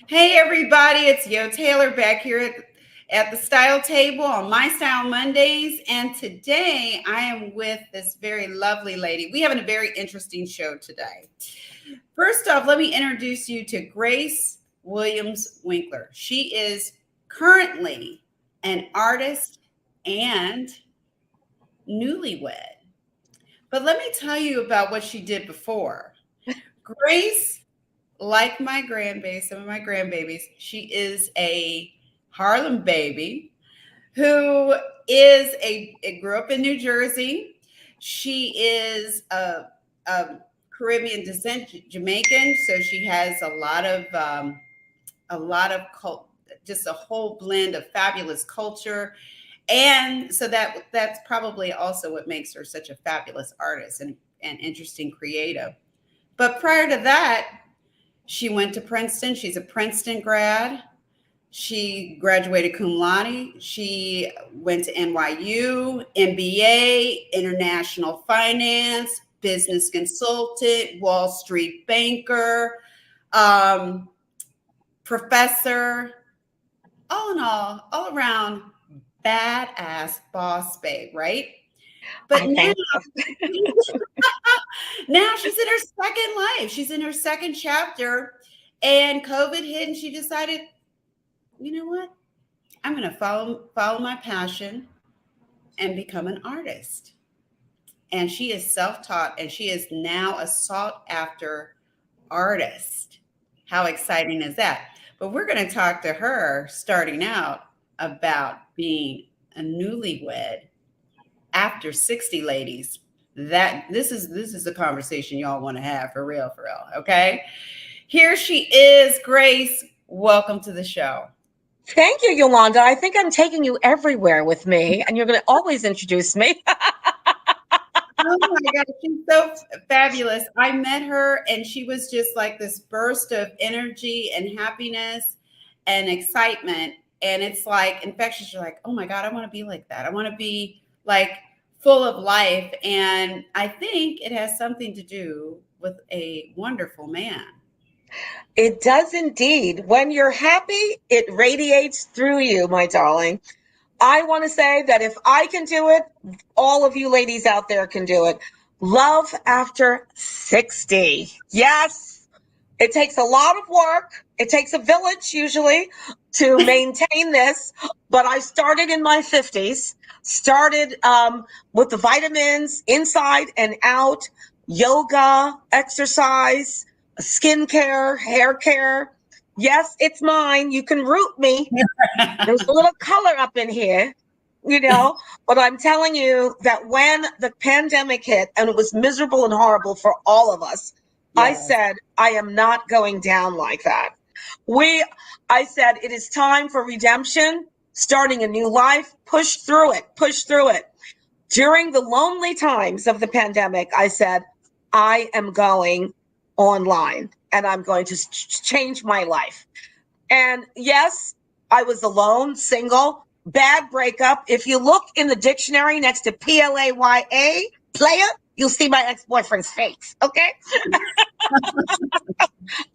Hey everybody, it's Yo Taylor back here at the Style Table on My Style Mondays. And today I am with this very lovely lady. We have a very interesting show today. First off, let me introduce you to Grace Williams-Winkler. She is currently an artist and newlywed. But let me tell you about what she did before. Grace, like some of my grandbabies, she is a Harlem baby who grew up in New Jersey. She is a Caribbean descent, Jamaican, so she has a lot of just a whole blend of fabulous culture, and so that's probably also what makes her such a fabulous artist and interesting creative. But prior to that, she went to Princeton. She's a Princeton grad. She graduated cum laude. She went to NYU, MBA, international finance, business consultant, Wall Street banker, professor. All in all around badass boss babe, right? But I now, think now she's in her second life. She's in her second chapter, and COVID hit, and she decided, you know what? I'm going to follow my passion and become an artist. And she is self-taught, and she is now a sought-after artist. How exciting is that? But we're going to talk to her starting out about being a newlywed after 60, ladies. That this is a conversation y'all want to have for real, okay? Here she is, Grace. Welcome to the show. thank you, Yolanda. I think I'm taking you everywhere with me, and you're going to always introduce me. Oh my God, she's so fabulous. I met her and she was just like this burst of energy and happiness and excitement. And it's like infectious. You're like, oh my God, I want to be like that. I want to be like full of life. And I think it has something to do with a wonderful man. It does indeed. When you're happy, it radiates through you, my darling. I want to say that if I can do it, all of you ladies out there can do it. Love after 60. Yes. It takes a lot of work. It takes a village usually to maintain this, but I started in my 50s, started with the vitamins inside and out, yoga, exercise, skincare, hair care. Yes, it's mine. You can root me. There's a little color up in here, you know, but I'm telling you that when the pandemic hit and it was miserable and horrible for all of us, I Yes. said, I am not going down like that. I said, it is time for redemption, starting a new life, push through it, push through it. During the lonely times of the pandemic, I said, I am going online and I'm going to change my life. And yes, I was alone, single, bad breakup. If you look in the dictionary next to PLAYA, player, you'll see my ex-boyfriend's face. Okay.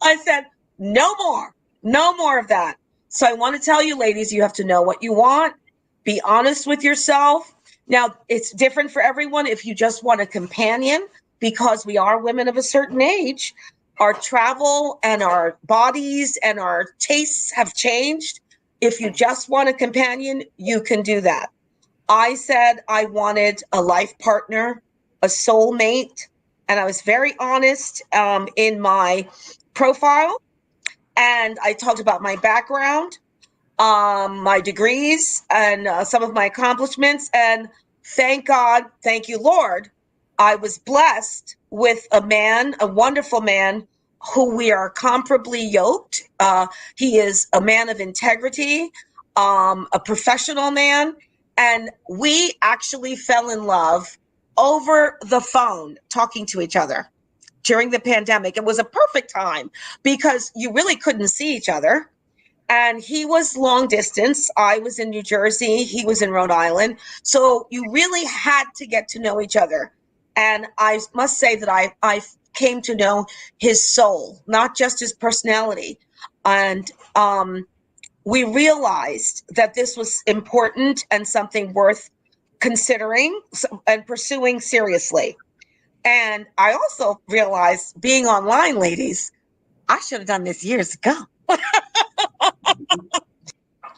I said, no more of that. So I want to tell you, ladies, you have to know what you want. Be honest with yourself. Now, it's different for everyone. If you just want a companion, because we are women of a certain age, our travel and our bodies and our tastes have changed. If you just want a companion, you can do that. I said I wanted a life partner, a soulmate, and I was very honest in my profile. And I talked about my background, my degrees, and some of my accomplishments. And thank God, thank you, Lord, I was blessed with a man, a wonderful man, who we are comparably yoked. He is a man of integrity, a professional man, and we actually fell in love over the phone, talking to each other during the pandemic. It was a perfect time because you really couldn't see each other. And he was long distance. I was in New Jersey. He was in Rhode Island. So you really had to get to know each other. And I must say that I came to know his soul, not just his personality. And we realized that this was important and something worth considering and pursuing seriously. And I also realized, being online, ladies, I should have done this years ago.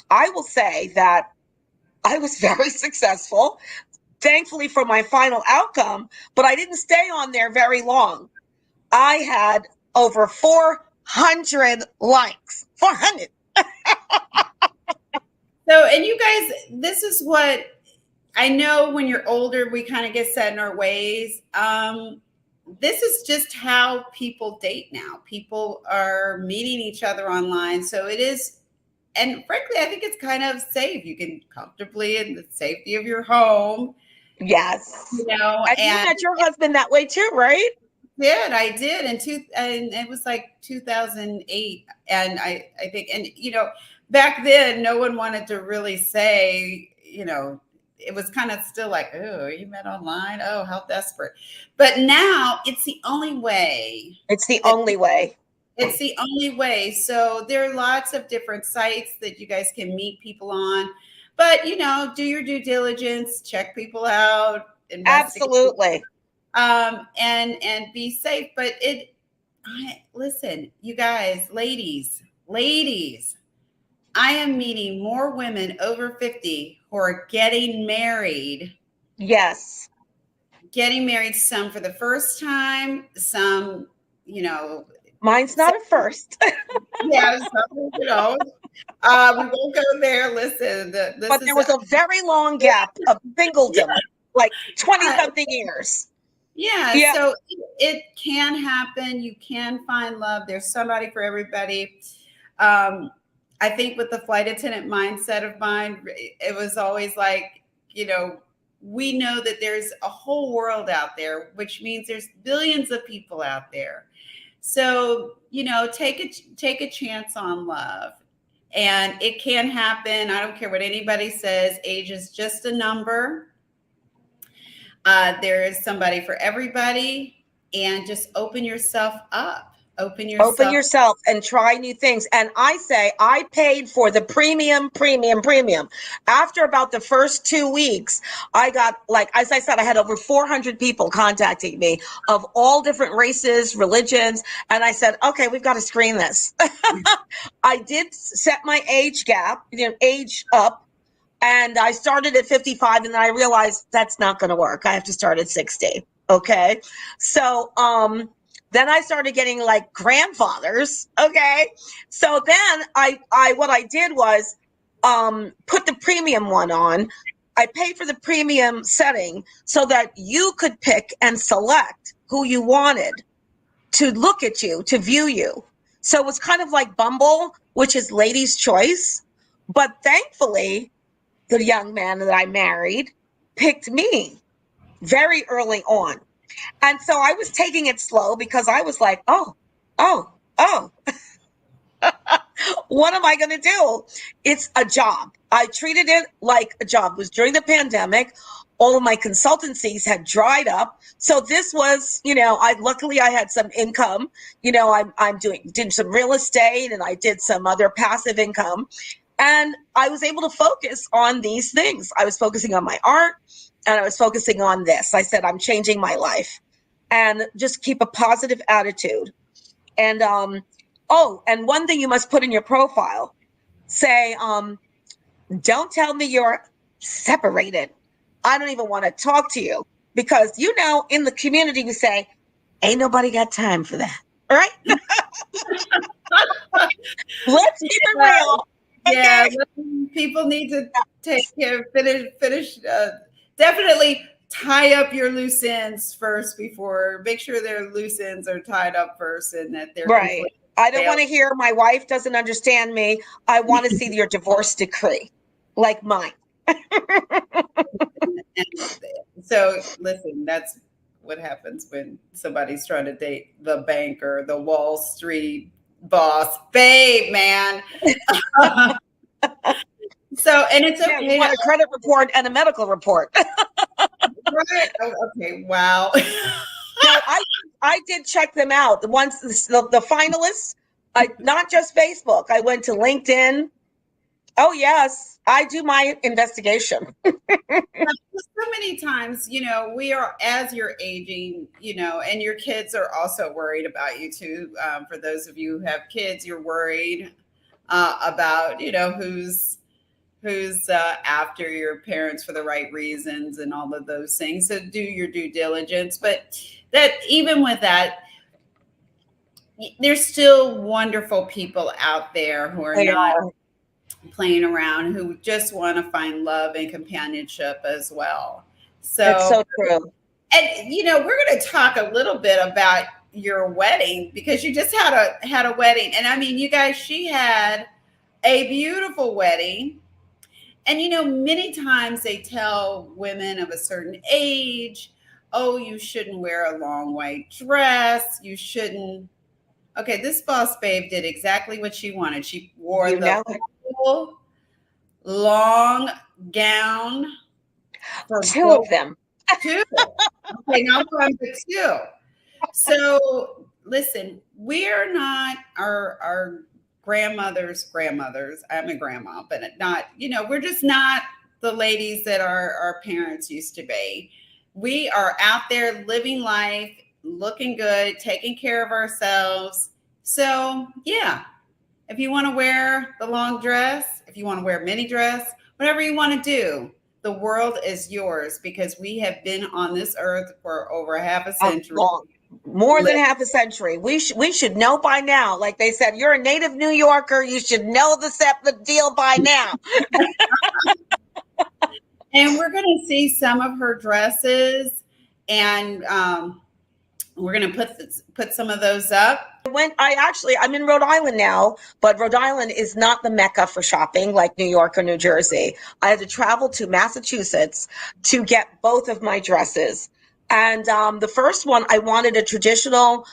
I will say that I was very successful, thankfully, for my final outcome, but I didn't stay on there very long. I had over 400 likes. 400. So, and you guys, this is what I know. When you're older, we kind of get set in our ways. This is just how people date now. People are meeting each other online. So it is, and frankly, I think it's kind of safe. You can comfortably in the safety of your home. Yes. You know, and you met your husband that way too, right? I did. And it was like 2008. And I think, and, you know, back then, no one wanted to really say, you know, it was kind of still like, oh, you met online? Oh, how desperate. But now it's the only way. It's the only way. It's the only way. So there are lots of different sites that you guys can meet people on. But, you know, do your due diligence, check people out. Absolutely. And be safe. But listen, you guys, ladies, I am meeting more women over 50 who are getting married. Yes. Getting married, some for the first time, some, you know. Mine's not a first. Yeah, some, you know. We won't go there. Listen. But there was a very long gap of singledom, like 20-something years. Yeah, so it can happen. You can find love. There's somebody for everybody. I think with the flight attendant mindset of mine, it was always like, you know, we know that there's a whole world out there, which means there's billions of people out there. So, you know, take a chance on love. And it can happen. I don't care what anybody says. Age is just a number. There is somebody for everybody, and just open yourself up. Open yourself and try new things. And I say, I paid for the premium. After about the first 2 weeks, I got, like, as I said, I had over 400 people contacting me of all different races, religions. And I said, okay, we've got to screen this. I did set my age gap, age up. And I started at 55, and then I realized that's not going to work. I have to start at 60. Okay. So, then I started getting like grandfathers. Okay. So then what I did was, put the premium one on. I paid for the premium setting so that you could pick and select who you wanted to look at you, to view you. So it was kind of like Bumble, which is ladies' choice. But thankfully, the young man that I married picked me very early on. And so I was taking it slow because I was like, oh, what am I going to do? It's a job. I treated it like a job. It was during the pandemic. All of my consultancies had dried up. So this was, luckily I had some income. I'm did some real estate, and I did some other passive income. And I was able to focus on these things. I was focusing on my art, and I was focusing on this. I said, I'm changing my life, and just keep a positive attitude. And, and one thing you must put in your profile, say, don't tell me you're separated. I don't even want to talk to you, because, in the community, we say, ain't nobody got time for that. All right. Let's keep it real. Okay? Yeah. People need to take care, finish, definitely tie up your loose ends first, before make sure their loose ends are tied up first, and that they're right. I don't want to hear my wife doesn't understand me. I want to see your divorce decree, like mine. So listen, that's what happens when somebody's trying to date the banker, the Wall Street boss, babe, man. So, and it's okay. You want a credit report and a medical report. Right. Oh, okay. Wow. Now, I did check them out. The ones, the finalists, Not just Facebook. I went to LinkedIn. Oh yes, I do my investigation. So many times, we are, as you're aging, and your kids are also worried about you too. For those of you who have kids, you're worried about, who's after your parents for the right reasons and all of those things. So do your due diligence. But that, even with that, there's still wonderful people out there who are They not are. playing around, who just want to find love and companionship as well. That's So, so true. and we're going to talk a little bit about your wedding, because you just had a wedding, and I mean, you guys, she had a beautiful wedding. And many times they tell women of a certain age, oh, you shouldn't wear a long white dress. You shouldn't. Okay, this boss babe did exactly what she wanted. She wore You the know it. full long gown for Two both. of them. Two. Okay, now we're on to two. So listen, we're not our grandmothers. I'm a grandma, but not, we're just not the ladies that our parents used to be. We are out there living life, looking good, taking care of ourselves. So yeah, if you want to wear the long dress, if you want to wear a mini dress, whatever you want to do, the world is yours, because we have been on this earth for over half a century. Long. More than half a century. We should know by now. Like they said, you're a native New Yorker. You should know the deal by now. And we're going to see some of her dresses, and we're going to put some of those up. I'm in Rhode Island now, but Rhode Island is not the mecca for shopping like New York or New Jersey. I had to travel to Massachusetts to get both of my dresses. And the first one, I wanted a traditional,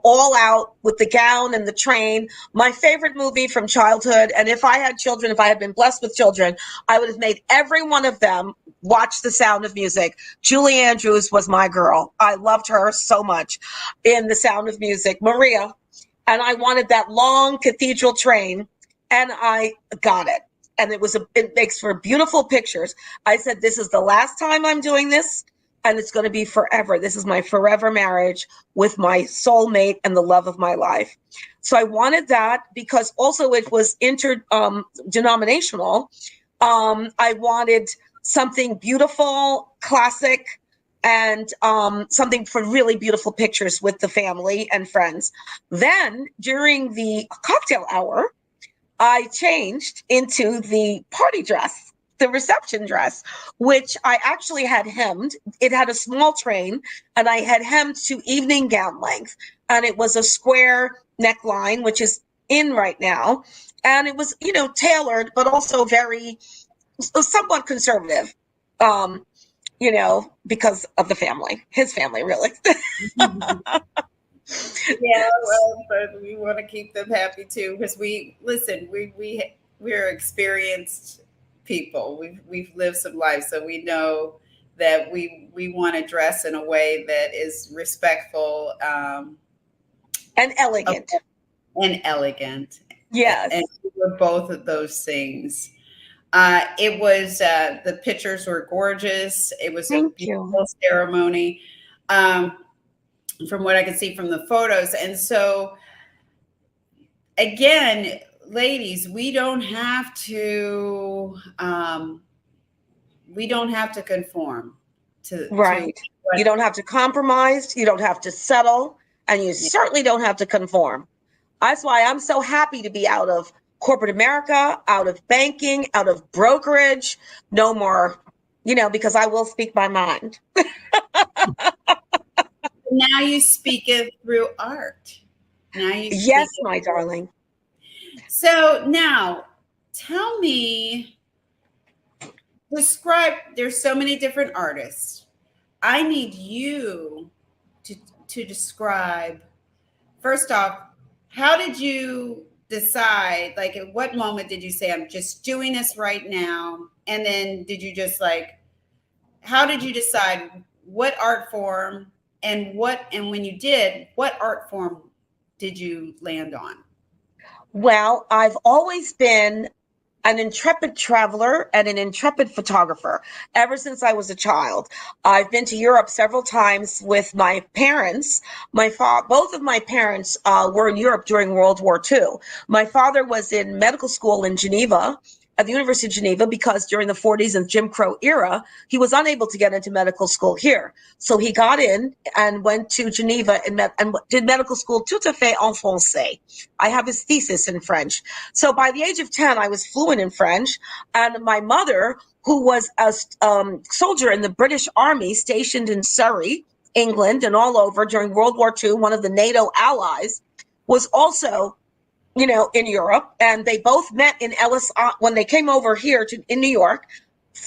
all out with the gown and the train. My favorite movie from childhood. And if I had children, if I had been blessed with children, I would have made every one of them watch The Sound of Music. Julie Andrews was my girl. I loved her so much in The Sound of Music. Maria. And I wanted that long cathedral train, and I got it. And it makes for beautiful pictures. I said, this is the last time I'm doing this, and it's going to be forever. This is my forever marriage with my soulmate and the love of my life. So I wanted that, because also it was interdenominational. I wanted something beautiful, classic, and something for really beautiful pictures with the family and friends. Then during the cocktail hour, I changed into the party dress, the reception dress, which I actually had hemmed. It had a small train, and I had hemmed to evening gown length, and it was a square neckline, which is in right now. And it was, tailored, but also somewhat conservative. Because of the family, his family, really. Yeah, well, but we want to keep them happy too, because we're experienced people. We've lived some life, so we know that we want to dress in a way that is respectful, and elegant. And elegant. Yes. And we're both of those things. It was the pictures were gorgeous. It was a beautiful ceremony, from what I could see from the photos. And so, again, ladies, we don't have to conform to right. You don't have to compromise. You don't have to settle, and you certainly don't have to conform. That's why I'm so happy to be out of corporate America, out of banking, out of brokerage. No more, because I will speak my mind. Now you speak it through art. Yes, my darling. So now tell me, there's so many different artists. I need you to describe, first off, how did you decide, like at what moment did you say, I'm just doing this right now? And then did you just how did you decide what art form, and when you did, what art form did you land on? Well, I've always been an intrepid traveler and an intrepid photographer ever since I was a child. I've been to Europe several times with my parents. Both of my parents were in Europe during World War II. My father was in medical school in Geneva, at the University of Geneva, because during the 40s and Jim Crow era, he was unable to get into medical school here. So he got in and went to Geneva and did medical school tout à fait en français. I have his thesis in French. So by the age of 10, I was fluent in French. And my mother, who was a soldier in the British Army stationed in Surrey, England, and all over during World War II, one of the NATO allies, was also in Europe, and they both met in Ellis when they came over here in New York,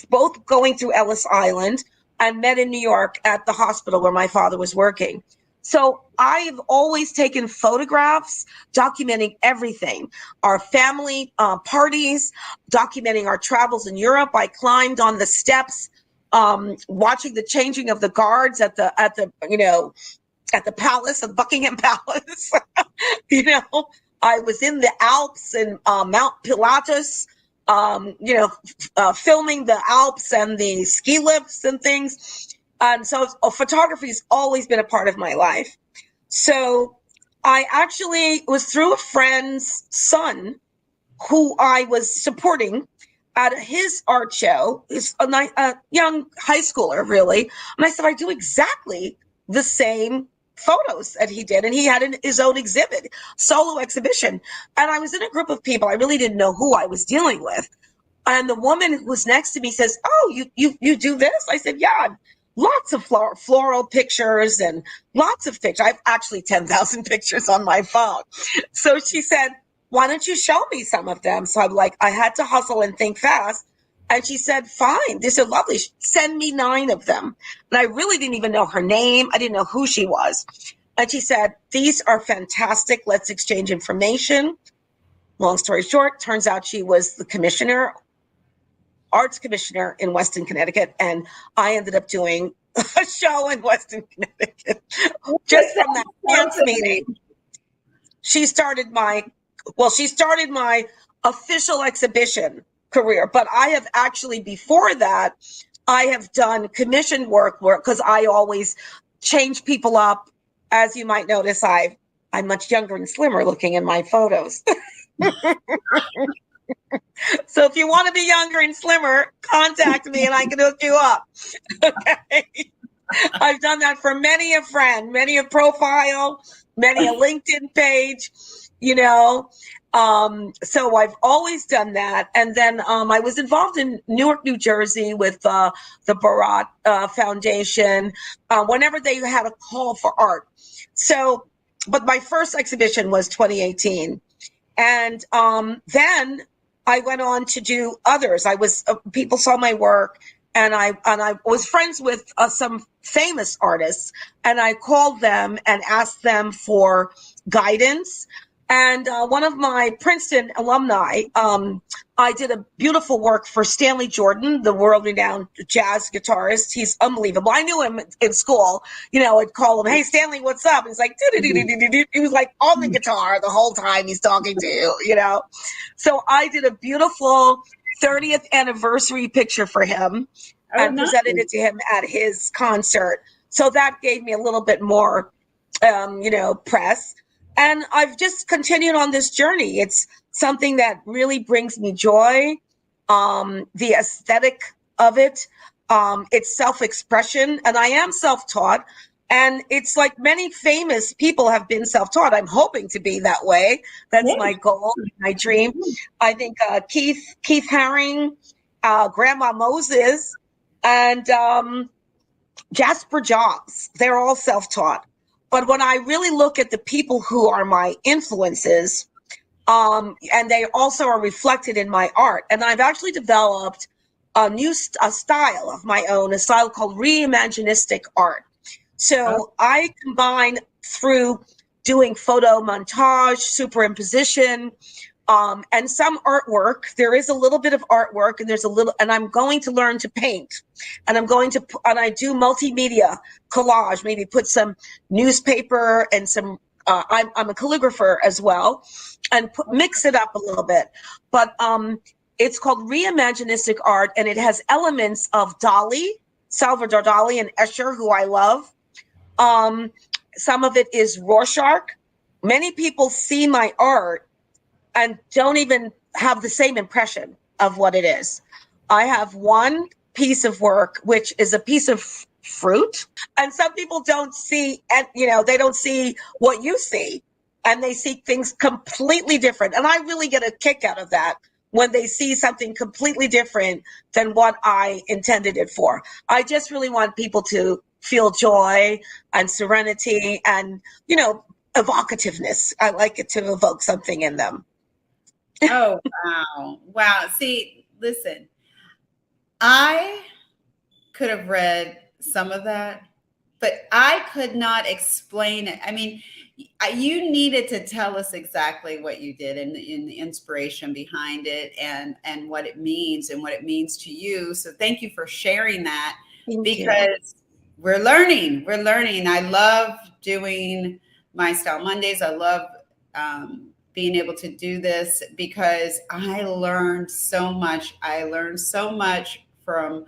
both going through Ellis Island, and met in New York at the hospital where my father was working. So I've always taken photographs, documenting everything, our family parties, documenting our travels in Europe. I climbed on the steps, watching the changing of the guards at the palace, of Buckingham Palace. I was in the Alps and Mount Pilatus, filming the Alps and the ski lifts and things. And so photography has always been a part of my life. So I actually was through a friend's son who I was supporting at his art show. He's a young high schooler, really. And I said, I do exactly the same photos that he did, and he had his own exhibit, solo exhibition. And I was in a group of people. I really didn't know who I was dealing with. And the woman who was next to me says, "Oh, you do this?" I said, "Yeah, lots of floral pictures and lots of pictures. I have actually 10,000 pictures on my phone." So she said, "Why don't you show me some of them?" So I'm like, I had to hustle and think fast. And she said, "Fine, these are lovely. Send me 9 of them." And I really didn't even know her name. I didn't know who she was. And she said, "These are fantastic. Let's exchange information." Long story short, turns out she was the arts commissioner in Weston, Connecticut. And I ended up doing a show in Weston, Connecticut. Just from that dance meeting. She started my official exhibition career. But I have actually, before that, I have done commissioned work because I always change people up. As you might notice, I'm much younger and slimmer looking in my photos. So if you want to be younger and slimmer, contact me and I can hook you up. Okay. I've done that for many a friend, many a profile, many a LinkedIn page, so I've always done that. And then I was involved in Newark, New Jersey with the Barat Foundation whenever they had a call for art. So, but my first exhibition was 2018. And then I went on to do others. People saw my work, and I was friends with some famous artists, and I called them and asked them for guidance. And one of my Princeton alumni, I did a beautiful work for Stanley Jordan, the world-renowned jazz guitarist. He's unbelievable. I knew him in school. I'd call him, "Hey, Stanley, what's up?" And he's like, "Do-do-do-do-do-do." He was like on the guitar the whole time he's talking to you, So I did a beautiful 30th anniversary picture for him and presented it to him at his concert. So that gave me a little bit more, press. And I've just continued on this journey. It's something that really brings me joy. The aesthetic of it, it's self-expression, and I am self-taught. And it's like many famous people have been self-taught. I'm hoping to be that way. That's my goal, my dream. I think Keith Haring, Grandma Moses, and Jasper Jobs, they're all self-taught. But when I really look at the people who are my influences, and they also are reflected in my art, and I've actually developed a new style of my own, a style called reimaginistic art. So I combine through doing photo montage, superimposition, and some artwork. There is a little bit of artwork, and I'm going to learn to paint, and I do multimedia collage, maybe put some newspaper and some I'm a calligrapher as well, and mix it up a little bit. But it's called Reimaginistic Art, and it has elements of Dali, Salvador Dali, and Escher, who I love. Some of it is Rorschach. Many people see my art and don't even have the same impression of what it is. I have one piece of work, which is a piece of fruit, and some people don't see, and they don't see what you see, and they see things completely different. And I really get a kick out of that when they see something completely different than what I intended it for. I just really want people to feel joy and serenity and, evocativeness. I like it to evoke something in them. Oh, wow. Wow. See, listen, I could have read some of that, but I could not explain it. I mean, you needed to tell us exactly what you did and the inspiration behind it and what it means to you. So thank you for sharing that. Because we're learning. I love doing My Style Mondays. I love being able to do this because I learned so much. I learned so much from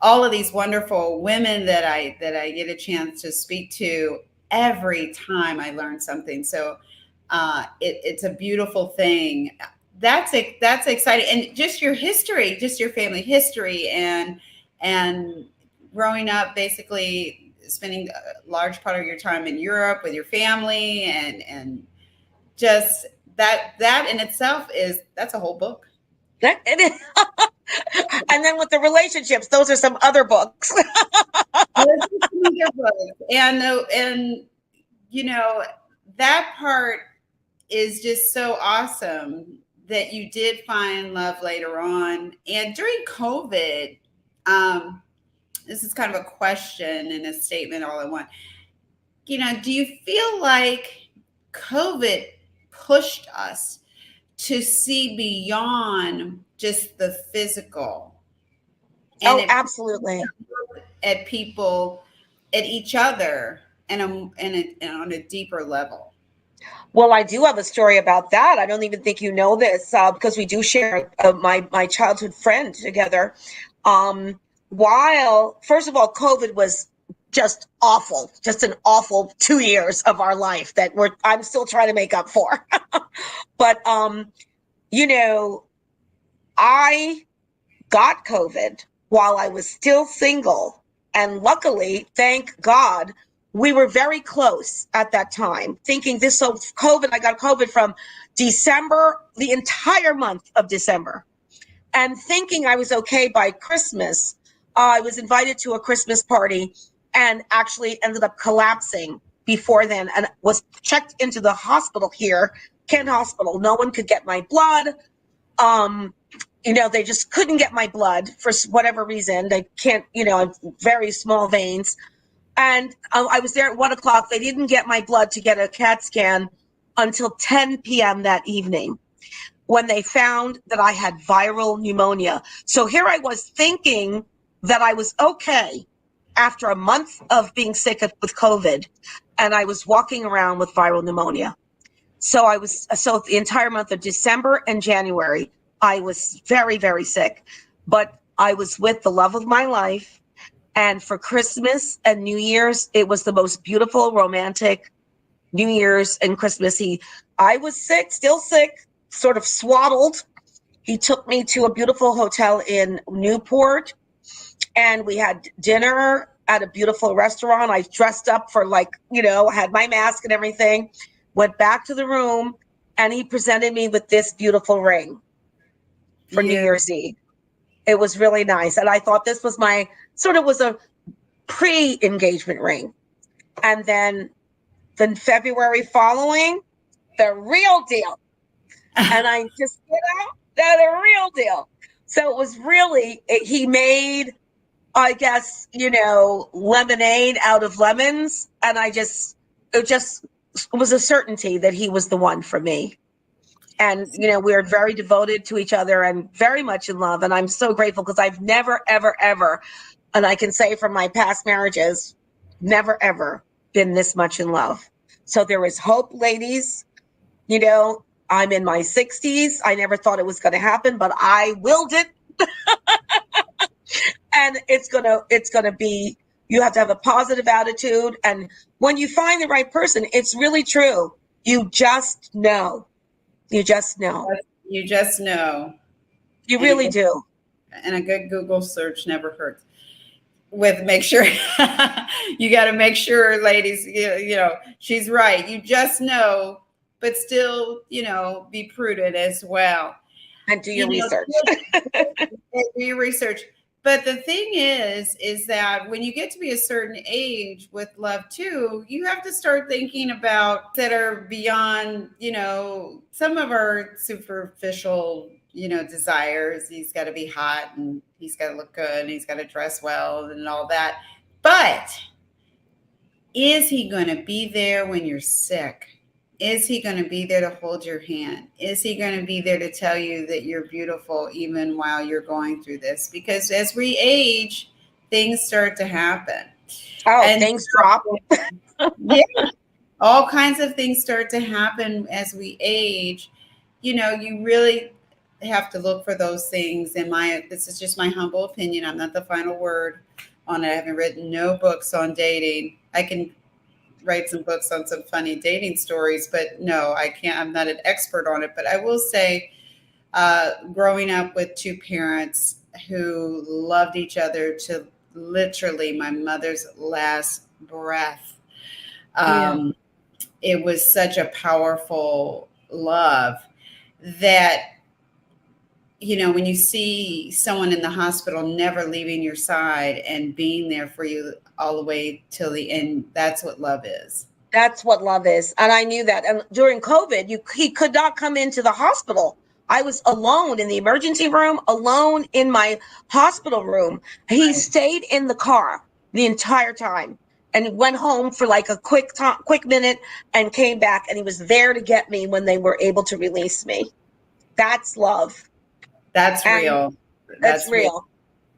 all of these wonderful women that I get a chance to speak to. Every time I learn something. So it's a beautiful thing. That's exciting. And just your history, just your family history and growing up, basically spending a large part of your time in Europe with your family and just that in itself that's a whole book. It is. And then with the relationships, those are some other books. And that part is just so awesome that you did find love later on. And during COVID, this is kind of a question and a statement all in one. Do you feel like COVID pushed us to see beyond just the physical? And absolutely. At people, at each other, and on a deeper level. Well, I do have a story about that. I don't even think you know this because we do share my childhood friend together. While, first of all, COVID was just awful, just an awful 2 years of our life that I'm still trying to make up for. But, I got COVID while I was still single. And luckily, thank God, we were very close at that time, thinking I got COVID from December, the entire month of December, and thinking I was okay by Christmas. I was invited to a Christmas party and actually ended up collapsing before then and was checked into the hospital here, Kent Hospital. No one could get my blood. They just couldn't get my blood for whatever reason. They can't, very small veins. And I was there at 1:00. They didn't get my blood to get a CAT scan until 10 p.m. that evening when they found that I had viral pneumonia. So here I was thinking that I was okay after a month of being sick with COVID, and I was walking around with viral pneumonia. So the entire month of December and January, I was very, very sick, but I was with the love of my life. And for Christmas and New Year's, it was the most beautiful, romantic New Year's and Christmas. I was sick, still sick, sort of swaddled. He took me to a beautiful hotel in Newport, and we had dinner at a beautiful restaurant. I dressed up for had my mask and everything, went back to the room, and he presented me with this beautiful ring for New Year's Eve. It was really nice. And I thought this was was a pre-engagement ring. And then the February following, the real deal. And I just, the real deal. So it was really, he made, I guess, lemonade out of lemons. And it was a certainty that he was the one for me. And, we are very devoted to each other and very much in love. And I'm so grateful because I've never, ever, ever, and I can say from my past marriages, never, ever been this much in love. So there is hope, ladies. You know, I'm in my 60s. I never thought it was going to happen, but I willed it. And it's gonna be, you have to have a positive attitude. And when you find the right person, it's really true. You just know. You just know. You just know. You really do. And a good Google search never hurts. Make sure you got to make sure, ladies, you know, she's right. You just know, but still, you know, be prudent as well. And do your research. Do your research. But the thing is that when you get to be a certain age with love too, you have to start thinking about that are beyond, you know, some of our superficial, you know, desires. He's got to be hot and he's got to look good and he's got to dress well and all that. But is he going to be there when you're sick? Is he going to be there to hold your hand? Is he going to be there to tell you that you're beautiful even while you're going through this? Because as we age, things start to happen. Oh, and things drop. Yeah, all kinds of things start to happen as we age. You know, you really have to look for those things. This is just my humble opinion. I'm not the final word on it. I haven't written no books on dating. I can write some books on some funny dating stories, but no, I can't. I'm not an expert on it, but I will say, growing up with two parents who loved each other to literally my mother's last breath. It was such a powerful love that, you know, when you see someone in the hospital never leaving your side and being there for you all the way till the end, that's what love is. That's what love is. And I knew that. And during COVID, he could not come into the hospital. I was alone in the emergency room, alone in my hospital room. He stayed in the car the entire time and went home for like a quick minute and came back. And he was there to get me when they were able to release me. That's love. That's real. That's real.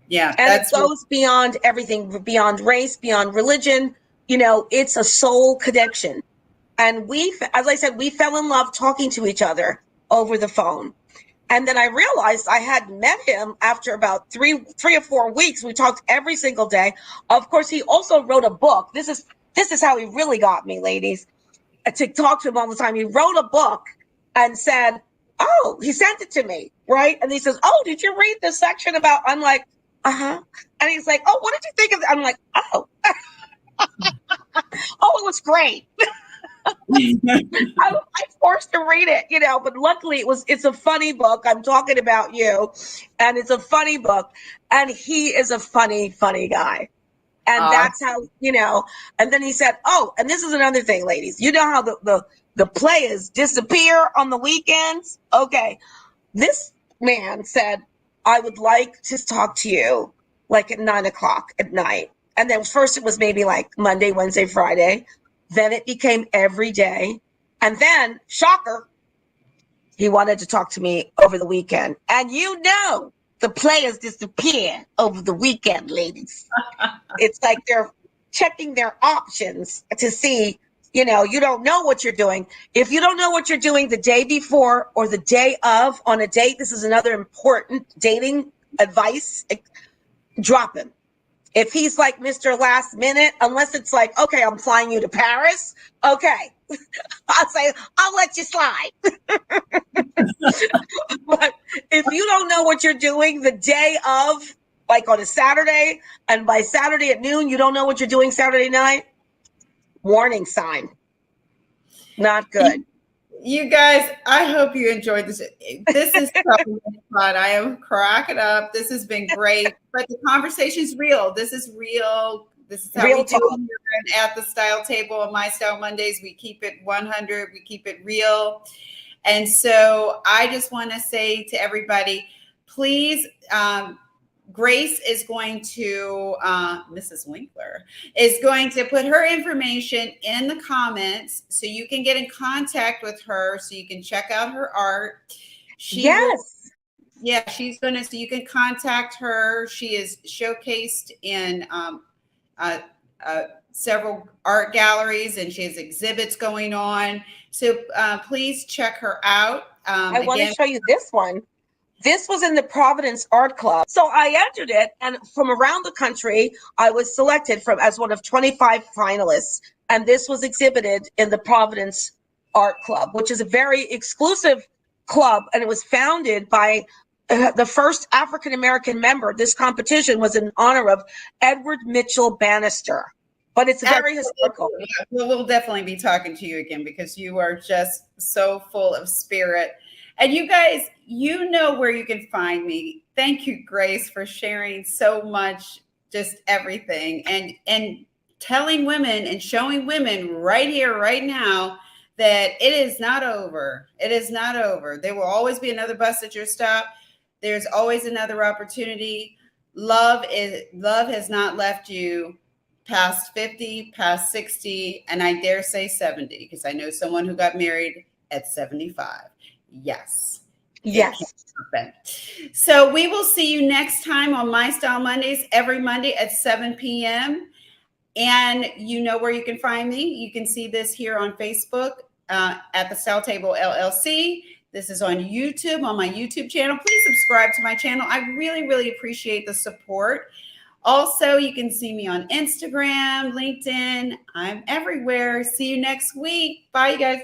Yeah. And it goes beyond everything, beyond race, beyond religion. You know, it's a soul connection. And as I said, we fell in love talking to each other over the phone. And then I realized I had met him after about three or 4 weeks. We talked every single day. Of course, he also wrote a book. This is how he really got me, ladies, to talk to him all the time. He wrote a book and said, oh, he sent it to me, right? And he says, oh, did you read this section about, I'm like, uh-huh. And he's like, oh, what did you think of that? I'm like, oh. Oh, it was great. I forced to read it, you know, but luckily it's a funny book. I'm talking about you, and it's a funny book, and he is a funny guy. And that's how, you know, and then he said, oh, and this is another thing, ladies, you know how the players disappear on the weekends? Okay. This man said, I would like to talk to you like at 9:00 at night. And then first it was maybe like Monday, Wednesday, Friday. Then it became every day. And then, shocker, he wanted to talk to me over the weekend. And you know, the players disappear over the weekend, ladies. It's like they're checking their options to see, you know, you don't know what you're doing. If you don't know what you're doing the day before or the day of on a date, this is another important dating advice, drop him. If he's like Mr. Last Minute, unless it's like, okay, I'm flying you to Paris. Okay. I'll say, I'll let you slide. But if you don't know what you're doing the day of, like on a Saturday, and by Saturday at noon, you don't know what you're doing Saturday night, warning sign. Not good. You guys, I hope you enjoyed this. This is so fun. I am cracking up. This has been great. But the conversation's real. This is real. This is how we do it here at the Style Table on My Style Mondays. We keep it 100. We keep it real. And so I just want to say to everybody, please, Grace is going to, Mrs. Winkler is going to put her information in the comments so you can get in contact with her, so you can check out her art. She's going to, so you can contact her. She is showcased in several art galleries, and she has exhibits going on. So please check her out. I want to show you this one. This was in the Providence Art Club. So I entered it, and from around the country, I was selected as one of 25 finalists. And this was exhibited in the Providence Art Club, which is a very exclusive club. And it was founded by the first African-American member. This competition was in honor of Edward Mitchell Bannister. But it's very historical. Well, we'll definitely be talking to you again because you are just so full of spirit. And you guys, you know where you can find me. Thank you, Grace, for sharing so much, just everything, and telling women and showing women right here, right now, that it is not over. It is not over. There will always be another bus at your stop. There's always another opportunity. Love has not left you past 50, past 60, and I dare say 70, because I know someone who got married at 75. Yes. Yes. So we will see you next time on My Style Mondays, every Monday at 7 p.m. And you know where you can find me. You can see this here on Facebook at the Style Table LLC. This is on YouTube, on my YouTube channel. Please subscribe to my channel. I really, really appreciate the support. Also, you can see me on Instagram, LinkedIn. I'm everywhere. See you next week. Bye, you guys.